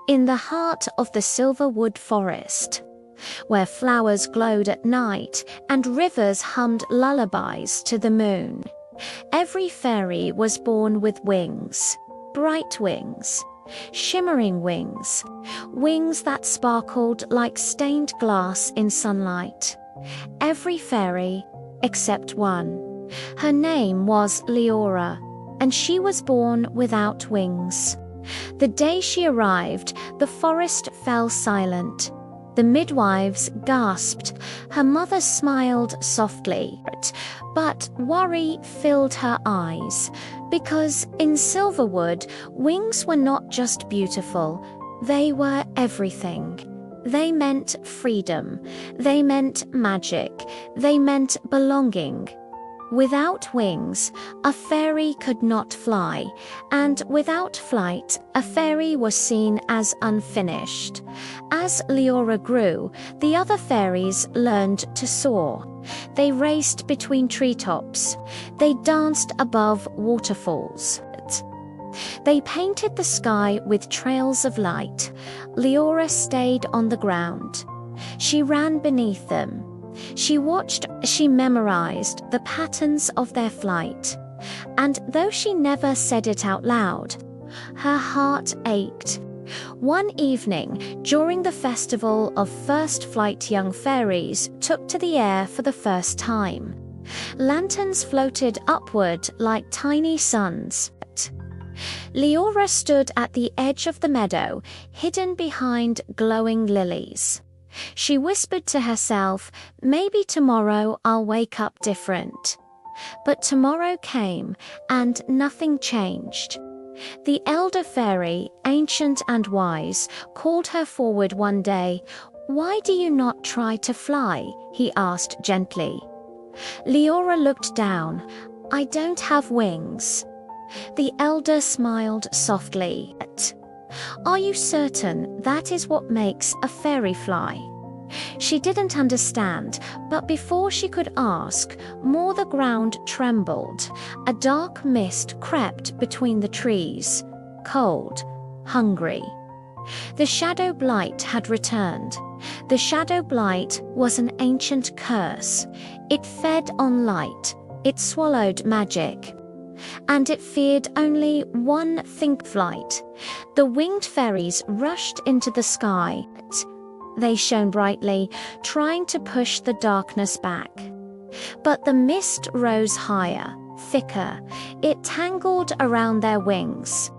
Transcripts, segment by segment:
in the heart of the Silverwood Forest, where flowers glowed at night and rivers hummed lullabies to the moon. Every fairy was born with wings, bright wings, shimmering wings, wings that sparkled like stained glass in sunlight. Every fairy except one. Her name was Liora, and she was born without wings. The day she arrived, the forest fell silent. The midwives gasped. Her mother smiled softly, but worry filled her eyes, because in Silverwood, wings were not just beautiful, they were everything. They meant freedom, they meant magic, they meant belonging. Without wings, a fairy could not fly, and without flight, a fairy was seen as unfinished. As Liora grew, the other fairies learned to soar. They raced between treetops. They danced above waterfalls. They painted the sky with trails of light. Liora stayed on the ground. She ran beneath them. She watched, she memorized the patterns of their flight. And though she never said it out loud, her heart ached. One evening, during the festival of first flight, young fairies took to the air for the first time. Lanterns floated upward like tiny suns. Liora stood at the edge of the meadow, hidden behind glowing lilies. She whispered to herself, maybe tomorrow I'll wake up different. But tomorrow came, and nothing changed. The elder fairy, ancient and wise, called her forward one day. "Why do you not try to fly?" he asked gently. Liora looked down. "I don't have wings." The elder smiled softly. "Are you certain that is what makes a fairy fly?" She didn't understand, but before she could ask, more the ground trembled. A dark mist crept between the trees, cold, hungry. The shadow blight had returned. The shadow blight was an ancient curse. It fed on light. It swallowed magic. And it feared only one thing: flight. The winged fairies rushed into the sky. They shone brightly, trying to push the darkness back. But the mist rose higher, thicker. It tangled around their wings.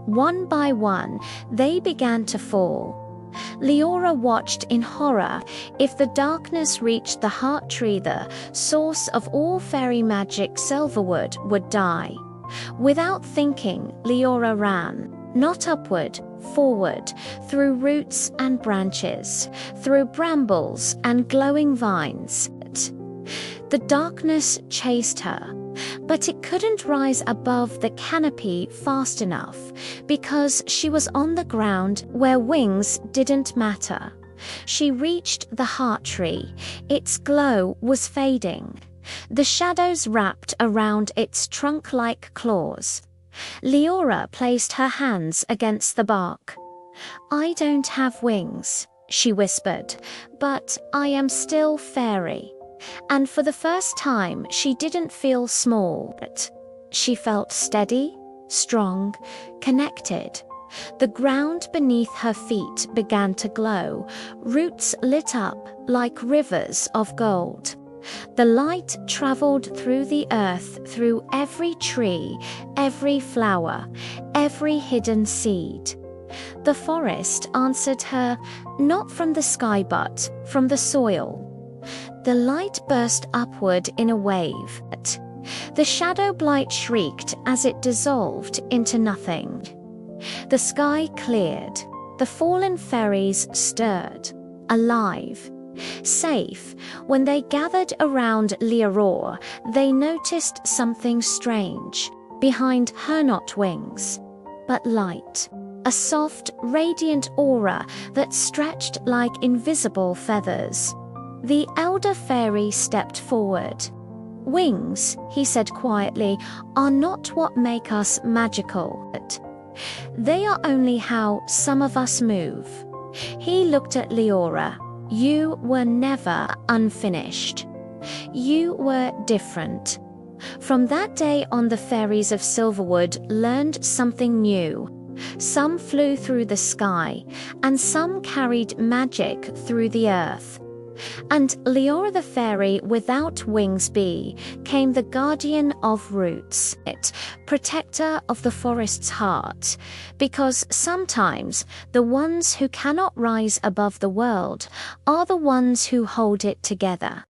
One by one, they began to fall. Liora watched in horror. If the darkness reached the heart tree, the source of all fairy magic, Silverwood, would die. Without thinking, Liora ran, not upward, forward, through roots and branches, through brambles and glowing vines. The darkness chased her, but it couldn't rise above the canopy fast enough, because she was on the ground where wings didn't matter. She reached the heart tree. Its glow was fading. The shadows wrapped around its trunk like claws. Liora placed her hands against the bark. "I don't have wings," she whispered, "but I am still fairy." And for the first time, she didn't feel small. She felt steady, strong, connected. The ground beneath her feet began to glow. Roots lit up like rivers of gold. The light traveled through the earth, through every tree, every flower, every hidden seed. The forest answered her, not from the sky but from the soil. The light burst upward in a wave. The shadow blight shrieked as it dissolved into nothing. The sky cleared. The fallen fairies stirred, alive, safe. When they gathered around Liora, they noticed something strange. Behind her, not wings, but light. A soft, radiant aura that stretched like invisible feathers. The elder fairy stepped forward. "Wings," he said quietly, "are not what make us magical." They are only how some of us move. He looked at Liora. You were never unfinished. You were different. From that day on, the fairies of Silverwood learned something new. Some flew through the sky, and some carried magic through the earth. And Liora the fairy without wings became the guardian of roots, protector of the forest's heart, because sometimes the ones who cannot rise above the world are the ones who hold it together.